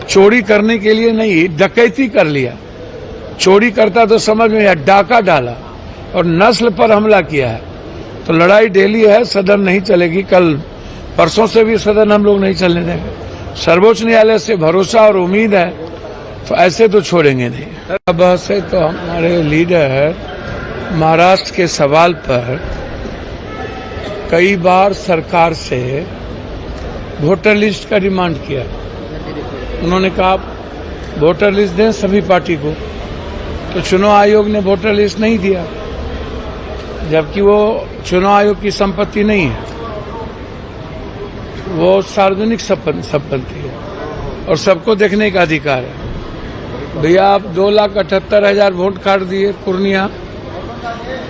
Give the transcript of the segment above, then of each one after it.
चोरी करने के लिए नहीं, डकैती कर लिया। चोरी करता तो समझ में आया, डाका डाला और नस्ल पर हमला किया है। तो लड़ाई डेली है, सदन नहीं चलेगी। कल परसों से भी सदन हम लोग नहीं चलने देंगे। सर्वोच्च न्यायालय से भरोसा और उम्मीद है, तो ऐसे तो छोड़ेंगे नहीं। अब से तो हमारे लीडर महाराष्ट्र के सवाल पर कई बार सरकार से वोटर लिस्ट का डिमांड किया। उन्होंने कहा वोटर लिस्ट दें सभी पार्टी को, तो चुनाव आयोग ने वोटर लिस्ट नहीं दिया, जबकि वो चुनाव आयोग की संपत्ति नहीं है, वो सार्वजनिक संपत्ति है और सबको देखने का अधिकार है। भैया आप 2,78,000 वोट काट दिए पूर्णिया,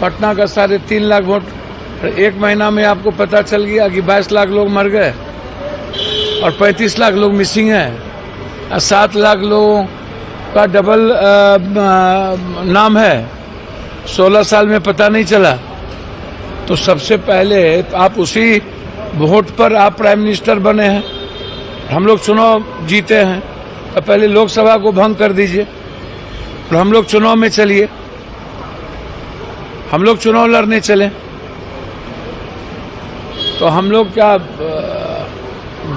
पटना का 3.5 लाख वोट। एक महीना में आपको पता चल गया कि 22 लाख लोग मर गए और 35 लाख लोग मिसिंग हैं और 7 लाख लोगों का डबल नाम है, 16 साल में पता नहीं चला। तो सबसे पहले आप उसी वोट पर आप प्राइम मिनिस्टर बने हैं, हम लोग चुनाव जीते हैं, तो पहले लोकसभा को भंग कर दीजिए और हम लोग चुनाव में चलिए, हम लोग चुनाव लड़ने चले। तो हम लोग क्या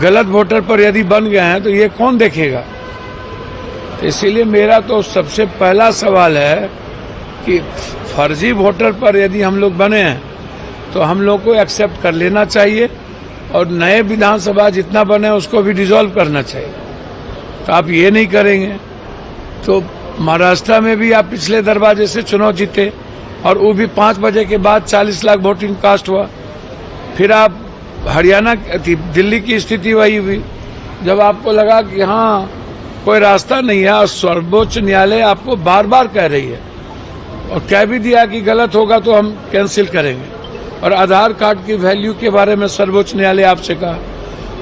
गलत वोटर पर यदि बन गए हैं तो ये कौन देखेगा। तो इसीलिए मेरा तो सबसे पहला सवाल है कि फर्जी वोटर पर यदि हम लोग बने हैं तो हम लोग को एक्सेप्ट कर लेना चाहिए और नए विधानसभा जितना बने उसको भी डिसॉल्व करना चाहिए। तो आप ये नहीं करेंगे तो महाराष्ट्र में भी आप पिछले दरवाजे से चुनाव जीते और वो भी 5 बजे के बाद 40 लाख वोटिंग कास्ट हुआ। फिर आप हरियाणा दिल्ली की स्थिति वही हुई, जब आपको लगा कि हाँ कोई रास्ता नहीं है और सर्वोच्च न्यायालय आपको बार बार कह रही है और कह भी दिया कि गलत होगा तो हम कैंसिल करेंगे। और आधार कार्ड की वैल्यू के बारे में सर्वोच्च न्यायालय आपसे कहा,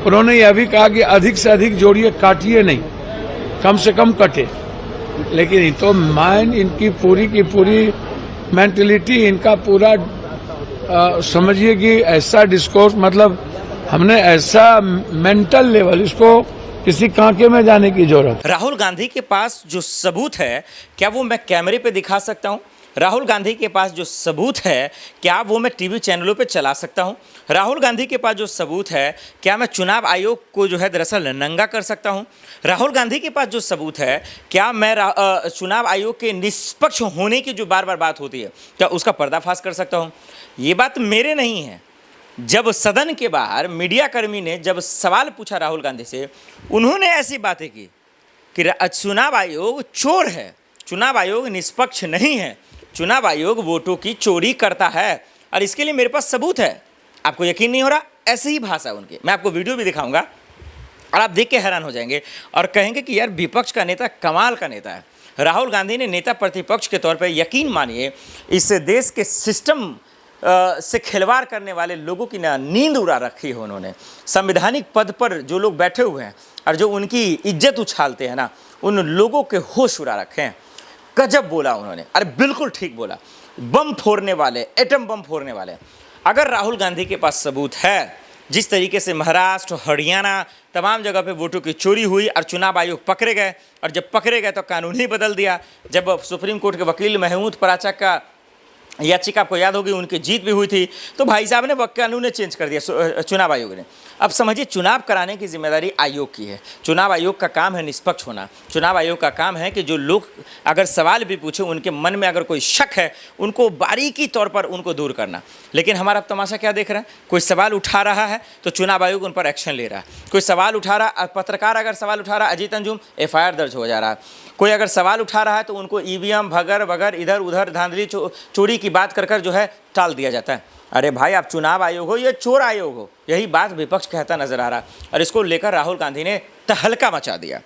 उन्होंने यह भी कहा कि अधिक से अधिक जोड़िए, काटिए नहीं, कम से कम कटे। लेकिन तो माइंड इनकी पूरी की पूरी मेंटलिटी, इनका पूरा समझिए कि ऐसा डिस्कोर्स, मतलब हमने ऐसा मेंटल लेवल, इसको किसी कांके में जाने की जरूरत। राहुल गांधी के पास जो सबूत है क्या वो मैं कैमरे पे दिखा सकता हूं? राहुल गांधी के पास जो सबूत है क्या वो मैं टीवी चैनलों पे चला सकता हूं? राहुल गांधी के पास जो सबूत है क्या मैं चुनाव आयोग को जो है दरअसल नंगा कर सकता हूं? राहुल गांधी के पास जो सबूत है क्या मैं चुनाव आयोग के निष्पक्ष होने की जो बार बार बात होती है क्या उसका पर्दाफाश कर सकता हूं? ये बात मेरे नहीं है। जब सदन के बाहर मीडिया कर्मी ने जब सवाल पूछा राहुल गांधी से, उन्होंने ऐसी बातें की कि चुनाव आयोग चोर है, चुनाव आयोग निष्पक्ष नहीं है, चुनाव आयोग वोटों की चोरी करता है और इसके लिए मेरे पास सबूत है। आपको यकीन नहीं हो रहा? ऐसी ही भाषा उनकी, मैं आपको वीडियो भी दिखाऊंगा और आप देख के हैरान हो जाएंगे और कहेंगे कि यार विपक्ष का नेता कमाल का नेता है। राहुल गांधी ने नेता प्रतिपक्ष के तौर पर, यकीन मानिए, इस देश के सिस्टम से खिलवाड़ करने वाले लोगों की ना नींद उड़ा रखी है उन्होंने। संवैधानिक पद पर जो लोग बैठे हुए हैं और जो उनकी इज्जत उछालते हैं ना, उन लोगों के होश उड़ा रखे हैं। गजब बोला उन्होंने, अरे बिल्कुल ठीक बोला। बम फोड़ने वाले, एटम बम फोड़ने वाले। अगर राहुल गांधी के पास सबूत है, जिस तरीके से महाराष्ट्र, हरियाणा, तमाम जगह पे वोटों की चोरी हुई और चुनाव आयोग पकड़े गए, और जब पकड़े गए तो कानून ही बदल दिया। जब सुप्रीम कोर्ट के वकील महमूद पराचक का याचिका आपको याद होगी, उनकी जीत भी हुई थी, तो भाई साहब ने कानून चेंज कर दिया चुनाव आयोग ने। अब समझिए, चुनाव कराने की जिम्मेदारी आयोग की है। चुनाव आयोग का काम है निष्पक्ष होना। चुनाव आयोग का काम है कि जो लोग अगर सवाल भी पूछे, उनके मन में अगर कोई शक है, उनको बारीकी तौर पर उनको दूर करना। लेकिन हमारा तमाशा क्या देख रहा है? कोई सवाल उठा रहा है तो चुनाव आयोग उन पर एक्शन ले रहा है। कोई सवाल उठा रहा, पत्रकार अगर सवाल उठा रहा, अजीत अंजुम, FIR दर्ज हो जा रहा है। कोई अगर सवाल उठा रहा है तो उनको EVM भगर भगर इधर उधर धांधली चोरी की बात कर जो है टाल दिया जाता है। अरे भाई, आप चुनाव आयोग हो या चोर आयोग हो, यही बात विपक्ष कहता नजर आ रहा। और इसको लेकर राहुल गांधी ने तहलका मचा दिया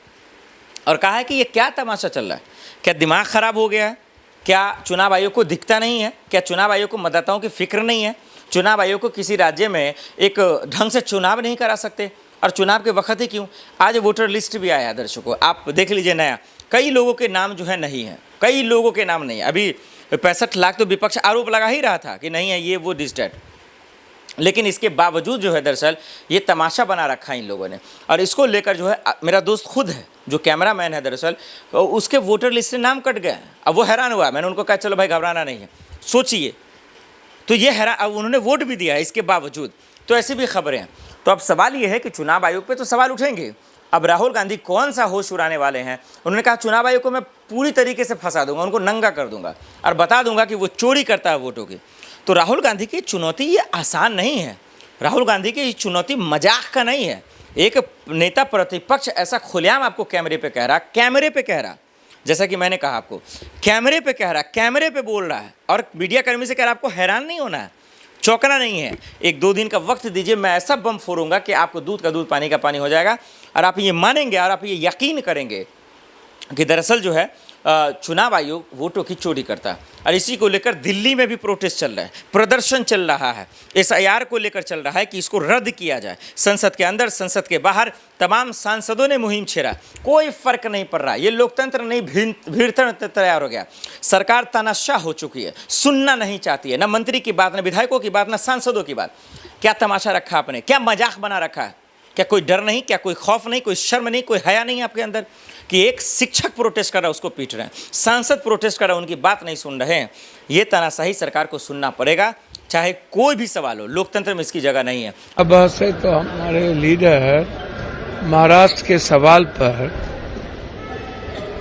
और कहा है कि ये क्या तमाशा चल रहा है? क्या दिमाग खराब हो गया है? क्या चुनाव आयोग को दिखता नहीं है? क्या चुनाव आयोग को मतदाताओं की फिक्र नहीं है? चुनाव आयोग को किसी राज्य में एक ढंग से चुनाव नहीं करा सकते? और चुनाव के वक्त ही क्यों? आज वोटर लिस्ट भी आया दर्शकों, आप देख लीजिए नया। कई लोगों के नाम जो है नहीं है, कई लोगों के नाम नहीं है। अभी 65 लाख तो विपक्ष आरोप लगा ही रहा था कि नहीं है ये वो डिजिटेड, लेकिन इसके बावजूद जो है दरअसल ये तमाशा बना रखा है इन लोगों ने। और इसको लेकर जो है मेरा दोस्त खुद है, जो कैमरामैन है दरअसल, उसके वोटर लिस्ट से नाम कट गया। अब वो हैरान हुआ। मैंने उनको कहा चलो भाई घबराना नहीं है, सोचिए। तो ये हैरान, अब उन्होंने वोट भी दिया है इसके बावजूद। तो ऐसी भी खबरें हैं। तो अब सवाल ये है कि चुनाव आयोग पे तो सवाल उठेंगे। अब राहुल गांधी कौन सा होश उड़ाने वाले हैं? उन्होंने कहा चुनाव आयोग को मैं पूरी तरीके से फंसा दूंगा, उनको नंगा कर दूंगा और बता दूंगा कि वो चोरी करता है वोटों की। तो राहुल गांधी की चुनौती ये आसान नहीं है। राहुल गांधी की चुनौती मजाक का नहीं है। एक नेता प्रतिपक्ष ऐसा खुलेआम आपको कैमरे पे कह रहा, जैसा कि मैंने कहा आपको, कैमरे पे कह रहा, कैमरे पे बोल रहा है और मीडिया कर्मी से कह रहा, आपको हैरान नहीं होना है, चौंकना नहीं है। 1-2 दिन का वक्त दीजिए, मैं ऐसा बम फोड़ूंगा कि आपको दूध का दूध पानी का पानी हो जाएगा और आप ये मानेंगे और आप ये यकीन करेंगे कि दरअसल जो है चुनाव आयोग वोटों की चोरी करता है। और इसी को लेकर दिल्ली में भी प्रोटेस्ट चल रहा है, प्रदर्शन चल रहा है, SIR को लेकर चल रहा है कि इसको रद्द किया जाए। संसद के अंदर, संसद के बाहर तमाम सांसदों ने मुहिम छेड़ा, कोई फर्क नहीं पड़ रहा। ये लोकतंत्र नहीं भीड़तड़ तैयार हो गया। सरकार तानाशाह हो चुकी है, सुनना नहीं चाहती है, ना मंत्री की बात, ना विधायकों की बात, ना सांसदों की बात। क्या तमाशा रखा आपने, क्या मजाक बना रखा है? क्या कोई डर नहीं, क्या कोई खौफ नहीं, कोई शर्म नहीं, कोई हया नहीं आपके अंदर कि एक शिक्षक प्रोटेस्ट कर रहा है उसको पीट रहे हैं, सांसद प्रोटेस्ट कर रहा है उनकी बात नहीं सुन रहे हैं? ये तानाशाही सरकार को सुनना पड़ेगा, चाहे कोई भी सवाल हो। लोकतंत्र में इसकी जगह नहीं है। अब से तो हमारे लीडर महाराष्ट्र के सवाल पर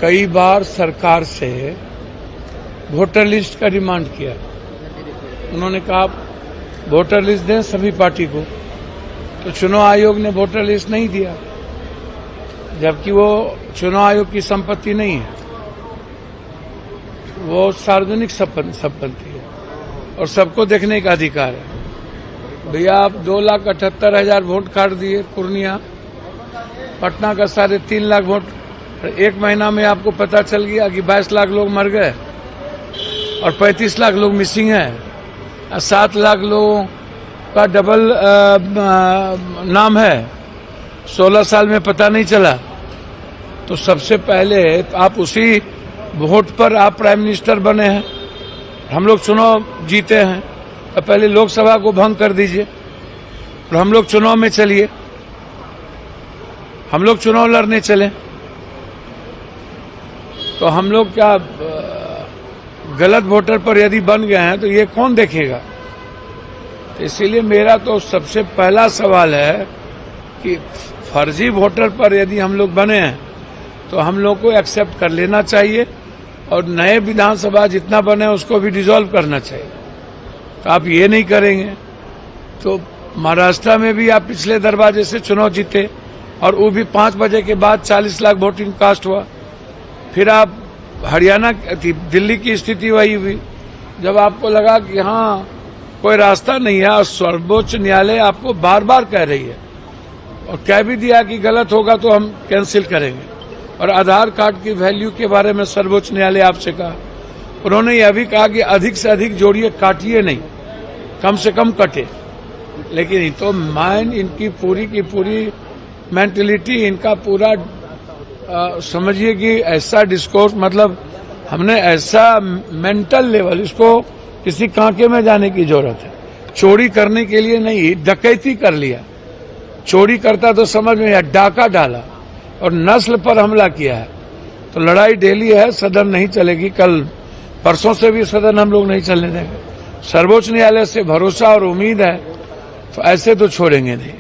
कई बार सरकार से वोटर लिस्ट का डिमांड किया। उन्होंने कहा वोटर लिस्ट दें सभी पार्टी को, तो चुनाव आयोग ने वोटर लिस्ट नहीं दिया, जबकि वो चुनाव आयोग की संपत्ति नहीं है, वो सार्वजनिक संपत्ति है और सबको देखने का अधिकार है। भैया आप 2,78,000 वोट काट दिए पूर्णिया, पटना का 3.5 लाख वोट, 1 महीना में आपको पता चल गया कि 22 लाख लोग मर गए और 35 लाख लोग मिसिंग हैं, 7 लाख लोगों का डबल नाम है, 16 साल में पता नहीं चला। तो सबसे पहले आप उसी वोट पर आप प्राइम मिनिस्टर बने हैं, हम लोग चुनाव जीते हैं, तो पहले लोकसभा को भंग कर दीजिए और हम लोग चुनाव में चलिए, हम लोग चुनाव लड़ने चले। तो हम लोग क्या गलत वोटर पर यदि बन गए हैं तो ये कौन देखेगा? तो इसीलिए मेरा तो सबसे पहला सवाल है कि फर्जी वोटर पर यदि हम लोग बने हैं तो हम लोग को एक्सेप्ट कर लेना चाहिए और नए विधानसभा जितना बने उसको भी डिसॉल्व करना चाहिए। तो आप ये नहीं करेंगे तो महाराष्ट्र में भी आप पिछले दरवाजे से चुनाव जीते और वो भी 5 बजे के बाद 40 लाख वोटिंग कास्ट हुआ। फिर आप हरियाणा, दिल्ली की स्थिति वही हुई, जब आपको लगा कि हाँ कोई रास्ता नहीं है और सर्वोच्च न्यायालय आपको बार बार कह रही है और कह भी दिया कि गलत होगा तो हम कैंसिल करेंगे। और आधार कार्ड की वैल्यू के बारे में सर्वोच्च न्यायालय आपसे कहा, उन्होंने यह भी कहा कि अधिक से अधिक जोड़िए, काटिए नहीं, कम से कम कटे। लेकिन तो माइंड इनकी पूरी की पूरी मेंटलिटी, इनका पूरा समझिए कि ऐसा डिस्कोर्स, मतलब हमने ऐसा मेंटल लेवल, इसको किसी कांके में जाने की जरूरत है। चोरी करने के लिए नहीं, डकैती कर लिया। चोरी करता तो समझ में, या डाका डाला और नस्ल पर हमला किया है। तो लड़ाई डेली है, सदन नहीं चलेगी। कल परसों से भी सदन हम लोग नहीं चलने देंगे। सर्वोच्च न्यायालय से भरोसा और उम्मीद है, तो ऐसे तो छोड़ेंगे नहीं।